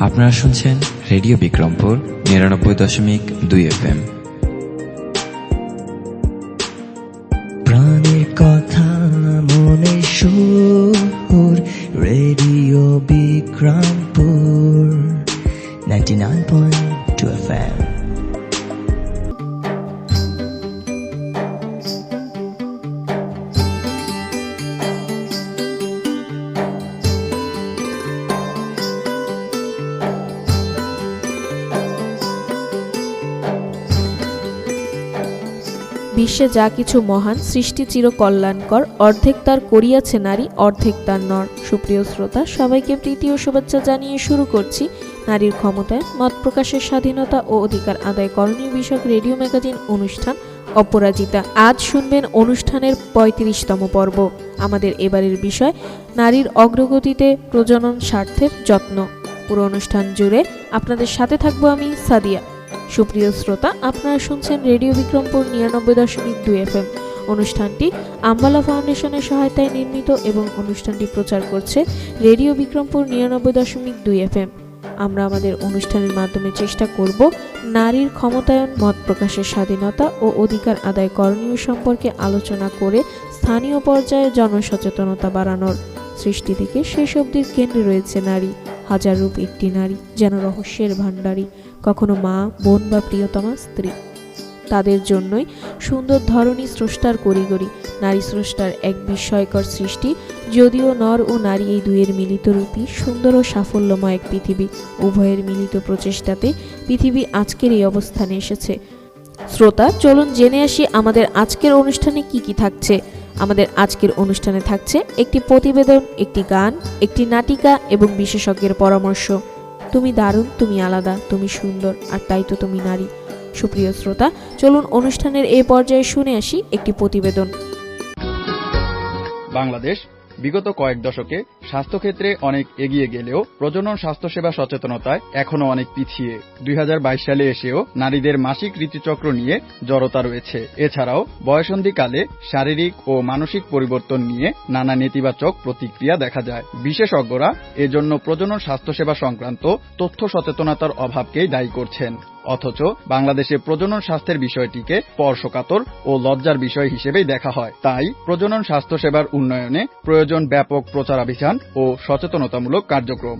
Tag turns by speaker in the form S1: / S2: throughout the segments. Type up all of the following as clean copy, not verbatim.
S1: আপনারা শুনছেন radio Bikrampur ৯৯.২ FM।
S2: প্রাণের কথা মনে সুর, রেডিও বিক্রমপুর 99.2 FM।
S3: বিশ্বে যা কিছু মহান, সৃষ্টি চির কল্যাণকর, অর্ধেক তার করিয়াছে নারী, অর্ধেক তার নর। সুপ্রিয় শ্রোতা, সবাইকে প্রীতি ও শুভেচ্ছা জানিয়ে শুরু করছি নারীর ক্ষমতায় মত প্রকাশের স্বাধীনতা ও অধিকার আদায় করণীয় বিষয়ক রেডিও ম্যাগাজিন অনুষ্ঠান অপরাজিতা। আজ শুনবেন অনুষ্ঠানের ৩৫তম পর্ব। আমাদের এবারের বিষয় নারীর অগ্রগতিতে প্রজনন স্বার্থের যত্ন। পুরো অনুষ্ঠান জুড়ে আপনাদের সাথে থাকবো আমি সাদিয়া। সুপ্রিয় শ্রোতা, আপনারা শুনছেন রেডিও বিক্রমপুর ৯৯.২ FM। অনুষ্ঠানটি আম্বালা ফাউন্ডেশনের সহায়তায় নির্মিত এবং অনুষ্ঠানটি প্রচার করছে রেডিও বিক্রমপুর ৯৯.২ FM। আমরা আমাদের অনুষ্ঠানের মাধ্যমে চেষ্টা করব নারীর ক্ষমতায়ন, মত প্রকাশের স্বাধীনতা ও অধিকার আদায় করণীয় সম্পর্কে আলোচনা করে স্থানীয় পর্যায়ে জনসচেতনতা বাড়ানোর। সৃষ্টি থেকে শেষ অবধির কেন্দ্রে রয়েছে নারী। হাজার রূপ একটি নারী, যেন রহস্যের ভাণ্ডারী, কখনো মা, বোন বা প্রিয়তমা স্ত্রী। তাদের জন্যই সুন্দর ধরনী স্রষ্টার করিগরি। নারী স্রষ্টার এক বিস্ময়কর সৃষ্টি। যদিও নর ও নারী এই দুইয়ের মিলিত রূপী সুন্দর ও সাফল্যময় এক পৃথিবী, উভয়ের মিলিত প্রচেষ্টাতে পৃথিবী আজকের এই অবস্থানে এসেছে। শ্রোতা, চলুন জেনে আসি আমাদের আজকের অনুষ্ঠানে কি কি থাকছে। আমাদের আজকের অনুষ্ঠানে থাকছে একটি প্রতিবেদন, একটি গান, একটি নাটিকা এবং বিশেষজ্ঞের পরামর্শ। তুমি দারুণ, তুমি আলাদা, তুমি সুন্দর, আর তাই তো তুমি নারী। সুপ্রিয় শ্রোতা, চলুন অনুষ্ঠানের এই পর্যায়ে শুনে আসি একটি প্রতিবেদন।
S4: বাংলাদেশ বিগত কয়েক দশকে স্বাস্থ্যক্ষেত্রে অনেক এগিয়ে গেলেও প্রজনন স্বাস্থ্যসেবা সচেতনতায় এখনো অনেক পিছিয়ে। ২০২২ সালে এসেও নারীদের মাসিক ঋতুচক্র নিয়ে জড়তা রয়েছে। এছাড়াও বয়সন্ধিকালে শারীরিক ও মানসিক পরিবর্তন নিয়ে নানা নেতিবাচক প্রতিক্রিয়া দেখা যায়। বিশেষজ্ঞরা এজন্য প্রজনন স্বাস্থ্যসেবা সংক্রান্ত তথ্য সচেতনতার অভাবকেই দায়ী করছেন। অথচ বাংলাদেশে প্রজনন স্বাস্থ্যের বিষয়টিকে স্পর্শকাতর ও লজ্জার বিষয় হিসেবেই দেখা হয়। তাই প্রজনন স্বাস্থ্যসেবার উন্নয়নে প্রয়োজন ব্যাপক প্রচারাভিযান ও সচেতনতামূলক কার্যক্রম।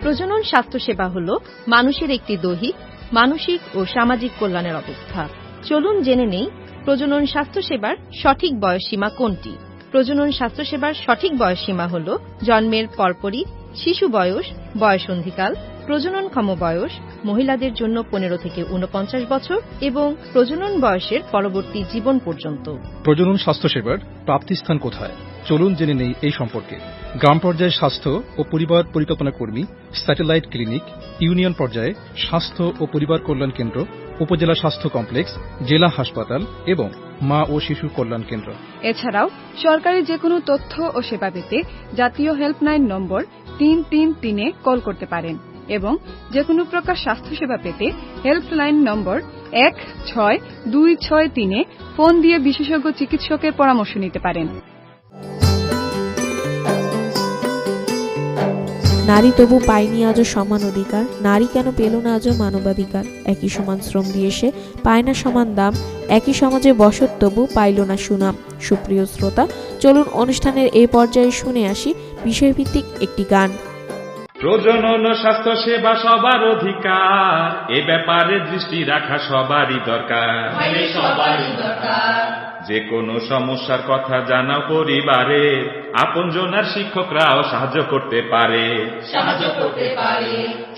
S5: প্রজনন স্বাস্থ্যসেবা হল মানুষের একটি দৈহিক, মানসিক ও সামাজিক কল্যাণের অবস্থা। চলুন জেনে নেই প্রজনন স্বাস্থ্যসেবার সঠিক বয়সসীমা কোনটি। প্রজনন স্বাস্থ্যসেবার সঠিক বয়সসীমা হল জন্মের পরপরই শিশু বয়স, বয়সন্ধিকাল, প্রজননক্ষম বয়স, মহিলাদের জন্য ১৫ থেকে ৪৯ বছর এবং প্রজনন বয়সের পরবর্তী জীবন পর্যন্ত।
S6: প্রজনন স্বাস্থ্যসেবার প্রাপ্তিস্থান কোথায়, চলুন জেনে নেই এই সম্পর্কে। গ্রাম পর্যায়ে স্বাস্থ্য ও পরিবার পরিকল্পনা কর্মী, স্যাটেলাইট ক্লিনিক, ইউনিয়ন পর্যায়ে স্বাস্থ্য ও পরিবার কল্যাণ কেন্দ্র, উপজেলা স্বাস্থ্য কমপ্লেক্স, জেলা হাসপাতাল এবং মা ও শিশু কল্যাণ কেন্দ্র।
S7: এছাড়াও সরকারি যে কোনো তথ্য ও সেবা পেতে জাতীয় হেল্পলাইন নম্বর ৩৩৩ কল করতে পারেন এবং যে কোনো প্রকার স্বাস্থ্যসেবা পেতে হেল্পলাইন নম্বর ১৬২৬৩ ফোন দিয়ে বিশেষজ্ঞ চিকিৎসকের পরামর্শ নিতে পারেন।
S3: নারী তবু পায়নি আজও সমান অধিকার। নারী কেন পেল না আজও মানবাধিকার? একই সমান শ্রম দিয়ে সে পায় না সমান দাম, একই সমাজে বসত তবু পাইল না সুনাম। সুপ্রিয় শ্রোতা, চলুন অনুষ্ঠানের এই পর্যায়ে শুনে আসি বিষয়ভিত্তিক একটি গান।
S8: প্রজনন স্বাস্থ্য সেবা সবার অধিকার, এ ব্যাপারে দৃষ্টি রাখা সবারই দরকার। যে কোনো সমস্যার কথা জানাও পরিবারে, আপনজনার শিক্ষকরাও সাহায্য করতে পারে।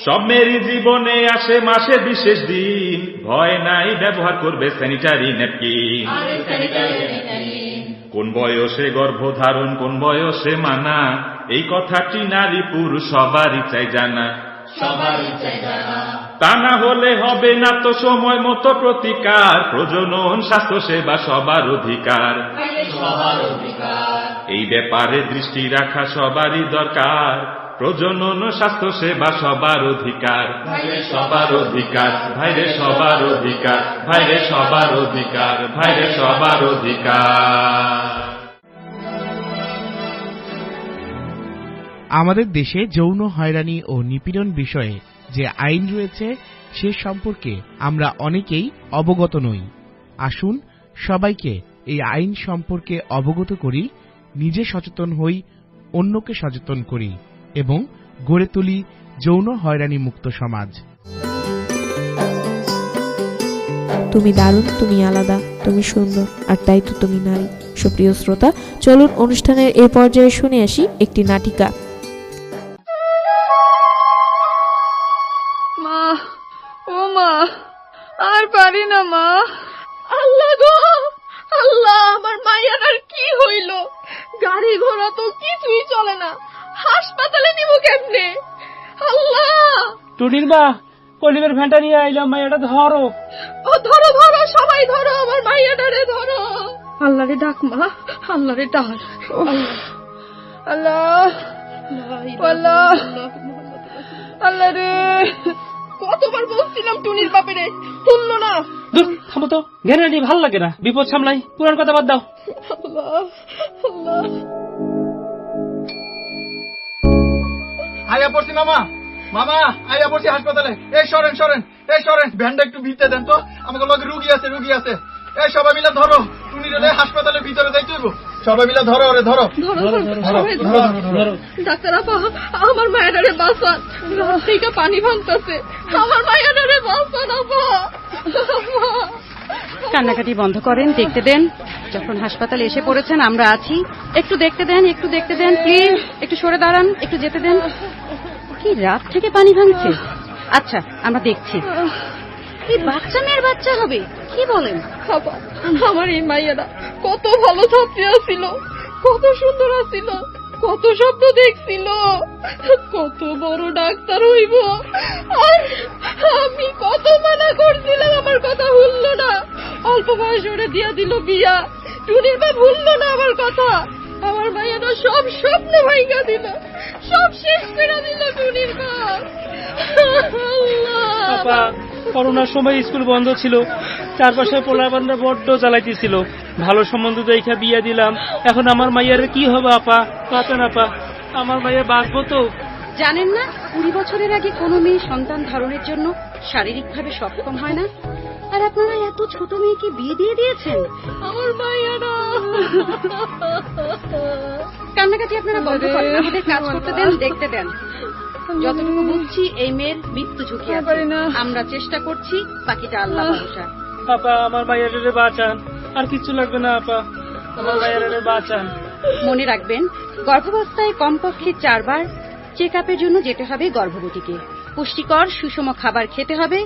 S8: সব মেয়েরই জীবনে আসে মাসে বিশেষ দিন, ভয় নাই, ব্যবহার করবে স্যানিটারি ন্যাপকিন। কোন বয়সে গর্ভধারণ, কোন বয়সে মানা, এই কথাটি নারী পুরুষ সবারই চাই জানা। তা না হলে হবে না তো সময় মতো প্রতিকার। প্রজনন স্বাস্থ্য সেবা সবার অধিকার, এই ব্যাপারে দৃষ্টি রাখা সবারই দরকার। প্রজনন স্বাস্থ্য সেবা সবার অধিকার, সবার অধিকার, ভাইরে সবার অধিকার, ভাইরে সবার অধিকার, ভাইরে সবার অধিকার।
S9: আমাদের দেশে যৌন হয়রানি ও নিপীড়ন বিষয়ে যে আইন রয়েছে সে সম্পর্কে আমরা অনেকেই অবগত নই। আসুন সবাইকে এই আইন সম্পর্কে অবগত করি, নিজে সচেতন হই, অন্যকে সচেতন করি এবং গড়ে তুলি যৌন হয়রানি মুক্ত সমাজ।
S3: তুমি দারুণ, তুমি আলাদা, তুমি সুন্দর, আর তাই তো তুমি নারী। সুপ্রিয় শ্রোতা, চলুন অনুষ্ঠানের এ পর্যায়ে শুনে আসি একটি নাটিকা।
S7: মা, ও মা, আর পারি না মা। আল্লাহ গো আল্লাহ, আমার মায়ের আর কি হইল? গাড়ি ঘোড়া তো কিছুই চলে না, হাসপাতালে নিব কেমনে? আল্লাহ!
S10: টুনির মা, কলিমের ভ্যানটা নিয়ে আইলাম, মাইয়াটা ধরো।
S7: ও ধরো ধরো, সবাই ধরো, আমার মাইয়াটারে ধরো। আল্লাহরে ডাক মা, আল্লাহরে ডাক। আল্লাহ আল্লাহ আল্লাহ রে, কতবার বলছিলাম টুনির বাপেরে, শুনলো না।
S10: দূর থামো তো, জ্ঞানী ভাল লাগে না, বিপদ সামলাই, পুরান কথা বাদ দাও।
S7: আল্লাহ আল্লাহ।
S4: আইয়া পড়ছি মামা, মামা আইয়া পড়ছি হাসপাতালে। এই সরেন সরেন, এই সরেন, ভ্যানটা একটু ভিতরে দেন তো, আমাকে লগে রুগী আছে, রুগী আছে। এই সবাই মিলে ধরো, টুনিরে হাসপাতালের ভিতরে যাইতে হইব। সবাই মিলে ধরো, ওরে ধরো ধরো।
S7: ডাক্তার আপা, আমার মায়েরারে বাঁচান, রাত থেকে পানি ভাঙতেছে, আমার মায়েরারে বাঁচান আপা।
S11: কান্নাকাটি বন্ধ করেন, দেখতে দেন। যখন হাসপাতালে এসে পড়েছেন আমরা আছি, একটু দেখতে দেন, একটু দেখতে দেন প্লিজ। একটু সরে দাঁড়ান, একটু যেতে দেন। কি রাত থেকে পানি ভাঙছে? আচ্ছা, আমরা দেখছি। এই বাচ্চা মেয়ের বাচ্চা হবে, কি বলেন?
S7: আমার এই মাইয়ারা কত ভালো ছাত্রী আছিল, কত সুন্দর আছিল, কত স্বপ্ন দেখছিল, কত বড় ডাক্তার হইব। আর আমি কত মানা করছিলাম, আমার কথা শুনলো না। অল্প বয়স ওরে দিয়া দিল বিয়া। টুনির বাপ শুনলো না আমার কথা। আমার মাইয়ারা সব স্বপ্ন ভাঙা দিল, সব শেষ করে দিল টুনির বাপ।
S10: আপা, করোনার সময় স্কুল বন্ধ ছিল, চারপাশে পোলাপানরা বড্ড জ্বালাইতেছিল। ভালো সম্বন্ধ দেখা বিয়া দিলাম, এখন আমার মাইয়ার কি হবে? আপা বাঁচান, আপা, আমার মাইয়া বাঁচবো তো?
S11: জানেন না, 20 বছরের আগে কোনো মেয়ে সন্তান ধারণের জন্য শারীরিকভাবে সক্ষম হয় না, আর আপনারা এত ছোট মেয়েকে বিয়ে দিয়ে দিয়েছেন।
S7: আমার মাইয়ারা।
S11: কান্নাকাটি আপনারা বন্ধ করেন, আমাদের কাজ করতে দেন, দেখতে দেন। যতটুকু বুঝছি এই মেয়ের মৃত্যু ঝুঁকি আছে, আমরা চেষ্টা করছি, বাকিটা আল্লাহ ভরসা।
S10: আপা, আমার মাইয়ারে বাঁচান, আর কিছু লাগবে না আপা, আমার মাইয়ারে বাঁচান।
S11: মনে রাখবেন, গর্ভাবস্থায় কমপক্ষে 4 বার চেক আপের জন্য যেতে হবে গর্ভবতীকে। পুষ্টিকর সুষম খাবার খেতে হবে,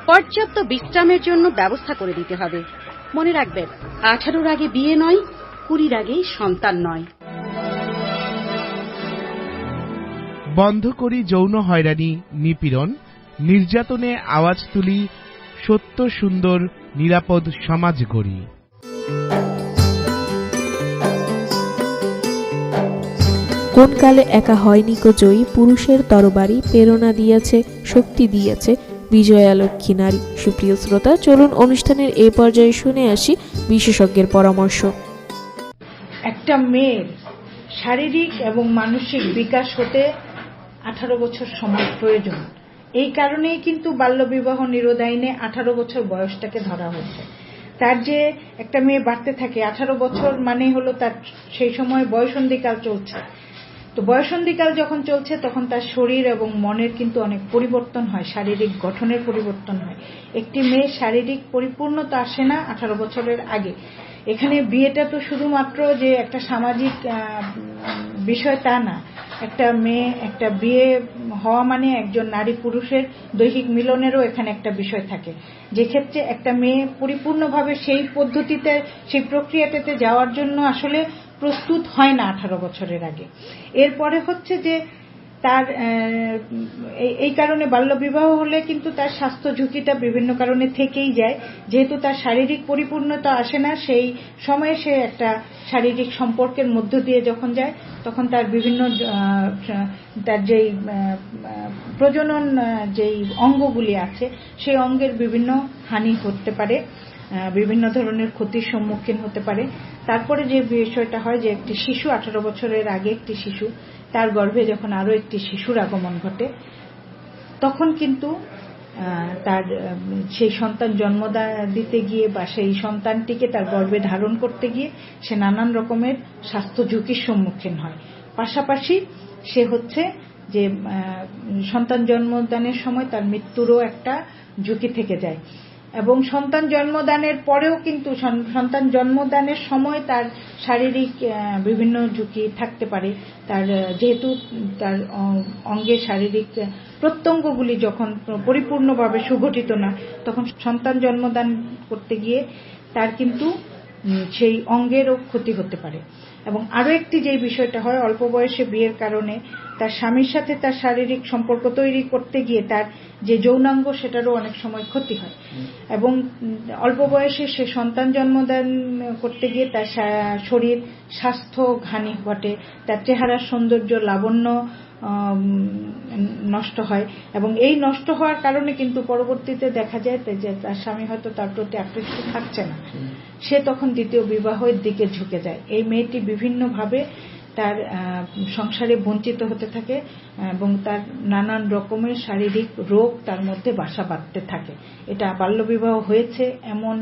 S11: পর্যাপ্ত বিশ্রামের জন্য ব্যবস্থা করে দিতে হবে। মনে রাখবেন, 18-র আগে বিয়ে নয়, 20-র আগেই সন্তান নয়।
S9: বন্ধ করি যৌন হয়রানি, নিপীড়ন, নির্যাতনে আওয়াজ তুলি, সত্য সুন্দর নিরাপদ সমাজ গড়ি।
S3: কোন কালে একা হয়নি কো জয়ী, পুরুষের তরবারি প্রেরণা দিয়েছে, শক্তি দিয়েছে বিজয়ালক্ষ্মী নারী। সুপ্রিয় শ্রোতা, চলুন অনুষ্ঠানের এই পর্যায়ে শুনে আসি বিশেষজ্ঞের পরামর্শ।
S12: একটা মেয়ের শারীরিক এবং মানসিক বিকাশ হতে 18 বছর সময় প্রয়োজন। এই কারণেই কিন্তু বাল্যবিবাহ নিরোধ আইনে 18 বছর বয়সটাকে ধরা হয়েছে। তার যে একটা মেয়ে বাড়তে থাকে, 18 বছর মানে হলো তার সেই সময় বয়সন্ধিকাল চলছে। তো বয়সন্ধিকাল যখন চলছে তখন তার শরীর এবং মনের কিন্তু অনেক পরিবর্তন হয়, শারীরিক গঠনের পরিবর্তন হয়। একটি মেয়ে শারীরিক পরিপূর্ণতা আসে না 18 বছরের আগে। এখানে বিয়েটা তো শুধুমাত্র যে একটা সামাজিক বিষয় তা না। একটা মেয়ে, একটা বিয়ে হওয়া মানে একজন নারী পুরুষের দৈহিক মিলনেরও এখানে একটা বিষয় থাকে, যে ক্ষেত্রে একটা মেয়ে পরিপূর্ণভাবে সেই পদ্ধতিতে, সেই প্রক্রিয়াটাতে যাওয়ার জন্য আসলে প্রস্তুত হয় না 18 বছরের আগে। এরপরে হচ্ছে যে তার এই কারণে বাল্যবিবাহ হলে কিন্তু তার স্বাস্থ্য ঝুঁকিটা বিভিন্ন কারণে থেকেই যায়। যেহেতু তার শারীরিক পরিপূর্ণতা আসে না, সেই সময়ে সে একটা শারীরিক সম্পর্কের মধ্য দিয়ে যখন যায় তখন তার বিভিন্ন তার যেই প্রজনন যেই অঙ্গগুলি আছে সেই অঙ্গের বিভিন্ন হানি হতে পারে। বিভিন্ন ধরনের ক্ষতির সম্মুখীন হতে পারে। তারপরে যে বিষয়টা হয় যে একটি শিশু 18 বছরের আগে একটি শিশু, তার গর্ভে যখন আরো একটি শিশুর আগমন ঘটে, তখন কিন্তু তার সেই সন্তান জন্ম দিতে গিয়ে বা সেই সন্তানটিকে তার গর্ভে ধারণ করতে গিয়ে সে নানান রকমের স্বাস্থ্য ঝুঁকির সম্মুখীন হয়। পাশাপাশি সে হচ্ছে যে সন্তান জন্মদানের সময় তার মৃত্যুরও একটা ঝুঁকি থেকে যায়, এবং সন্তান জন্মদানের পরেও কিন্তু সন্তান জন্মদানের সময় তার শারীরিক বিভিন্ন ঝুঁকি থাকতে পারে। তার যেহেতু তার অঙ্গের শারীরিক প্রত্যঙ্গগুলি যখন পরিপূর্ণভাবে সুগঠিত না, তখন সন্তান জন্মদান করতে গিয়ে তার কিন্তু সেই অঙ্গেরও ক্ষতি হতে পারে। এবং আরো একটি যে বিষয়টা হয়, অল্প বয়সে বিয়ের কারণে তার স্বামীর সাথে তার শারীরিক সম্পর্ক তৈরি করতে গিয়ে তার যে যৌনাঙ্গ সেটারও অনেক সময় ক্ষতি হয়, এবং অল্প বয়সে সে সন্তান জন্মদান করতে গিয়ে তার শরীর স্বাস্থ্য হানি ঘটে, তার চেহারার সৌন্দর্য লাবণ্য নষ্ট হয়, এবং এই নষ্ট হওয়ার কারণে কিন্তু পরবর্তীতে দেখা যায় যে তার স্বামী হয়তো তার প্রতি আকৃষ্ট থাকছে না, সে তখন দ্বিতীয় বিবাহের দিকে ঝুঁকে যায়। এই মেয়েটি বিভিন্নভাবে তার সংসারে বঞ্চিত হতে থাকে এবং তার নানান রকমের শারীরিক রোগ তার মধ্যে বাসা বাঁধতে থাকে। এটা বাল্যবিবাহ হয়েছে এমন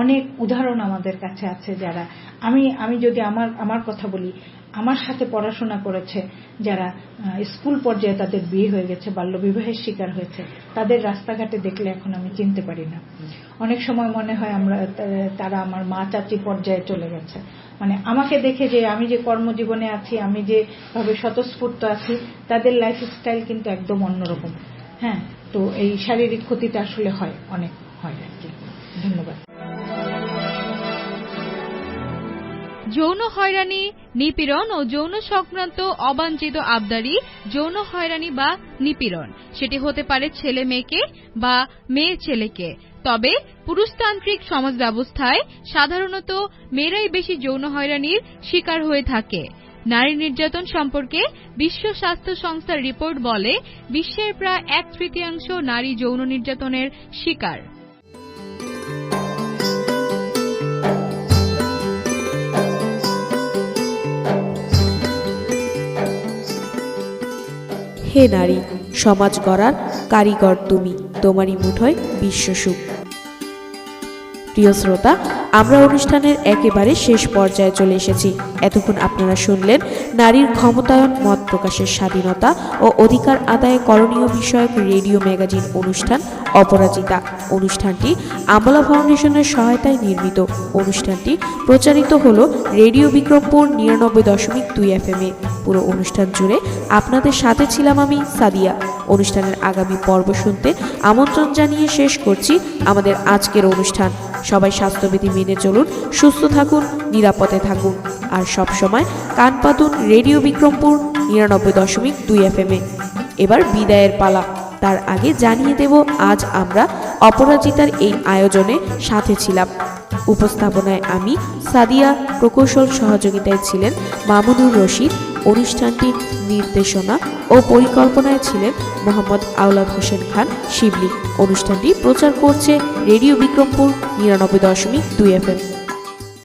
S12: অনেক উদাহরণ আমাদের কাছে আছে। যারা আমি যদি আমার কথা বলি, আমার সাথে পড়াশোনা করেছে যারা স্কুল পর্যায়ে তাদের বিয়ে হয়ে গেছে, বাল্যবিবাহের শিকার হয়েছে, তাদের রাস্তাঘাটে দেখলে এখন আমি চিনতে পারি না। অনেক সময় মনে হয় তারা আমার মা চাচি পর্যায়ে চলে গেছে। মানে আমাকে দেখে যে আমি যে কর্মজীবনে আছি, আমি যে ভাবে স্বতঃস্ফূর্ত আছি, তাদের লাইফস্টাইল কিন্তু একদম অন্যরকম। হ্যাঁ, তো এই শারীরিক ক্ষতিটা আসলে অনেক হয় আর কি। ধন্যবাদ।
S5: যৌন হয়রানি, নিপীড়ন ও যৌন সংক্রান্ত অবাঞ্ছিত আবদারি যৌন হয়রানি বা নিপীড়ন। সেটি হতে পারে ছেলে মেয়েকে বা মেয়ে ছেলেকে। তবে পুরুষতান্ত্রিক সমাজ ব্যবস্থায় সাধারণত মেয়েরাই বেশি যৌন হয়রানির শিকার হয়ে থাকে। নারী নির্যাতন সম্পর্কে বিশ্ব স্বাস্থ্য সংস্থার রিপোর্ট বলে, বিশ্বের প্রায় 1/3 নারী যৌন নির্যাতনের শিকার।
S3: হে নারী, সমাজ গড়ার কারিগর তুমি, তোমারই মুঠোয় বিশ্বসুখ। প্রিয় শ্রোতা, আমরা অনুষ্ঠানের একেবারে শেষ পর্যায়ে চলে এসেছি। এতক্ষণ আপনারা শুনলেন নারীর ক্ষমতায়ন, মত প্রকাশের স্বাধীনতা ও অধিকার আদায়ে করণীয় বিষয়ক রেডিও ম্যাগাজিন অনুষ্ঠান অপরাজিতা। অনুষ্ঠানটি আমলা ফাউন্ডেশনের সহায়তায় নির্মিত। অনুষ্ঠানটি প্রচারিত হলো রেডিও বিক্রমপুর 99.2 FM এ। পুরো অনুষ্ঠান জুড়ে আপনাদের সাথে ছিলাম আমি সাদিয়া। অনুষ্ঠানের আগামী পর্ব শুনতে আমন্ত্রণ জানিয়ে শেষ করছি আমাদের আজকের অনুষ্ঠান। সবাই স্বাস্থ্যবিধি মেনে চলুন, সুস্থ থাকুন, নিরাপদে থাকুন, আর সব সময় কান পাতুন রেডিও বিক্রমপুর 99.2 FM এ। এবার বিদায়ের পালা। তার আগে জানিয়ে দেব আজ আমরা অপরাজিতার এই আয়োজনে সাথে ছিলাম। উপস্থাপনায় আমি সাদিয়া, প্রকৌশল সহযোগিতায় ছিলেন মামুনুর রশিদ। অনুষ্ঠানটি নির্দেশনা ও পরিকল্পনায় ছিলেন মোহাম্মদ আওলাদ হোসেন খান শিবলি। অনুষ্ঠানটি প্রচার করছে রেডিও বিক্রমপুর 99.2 FM।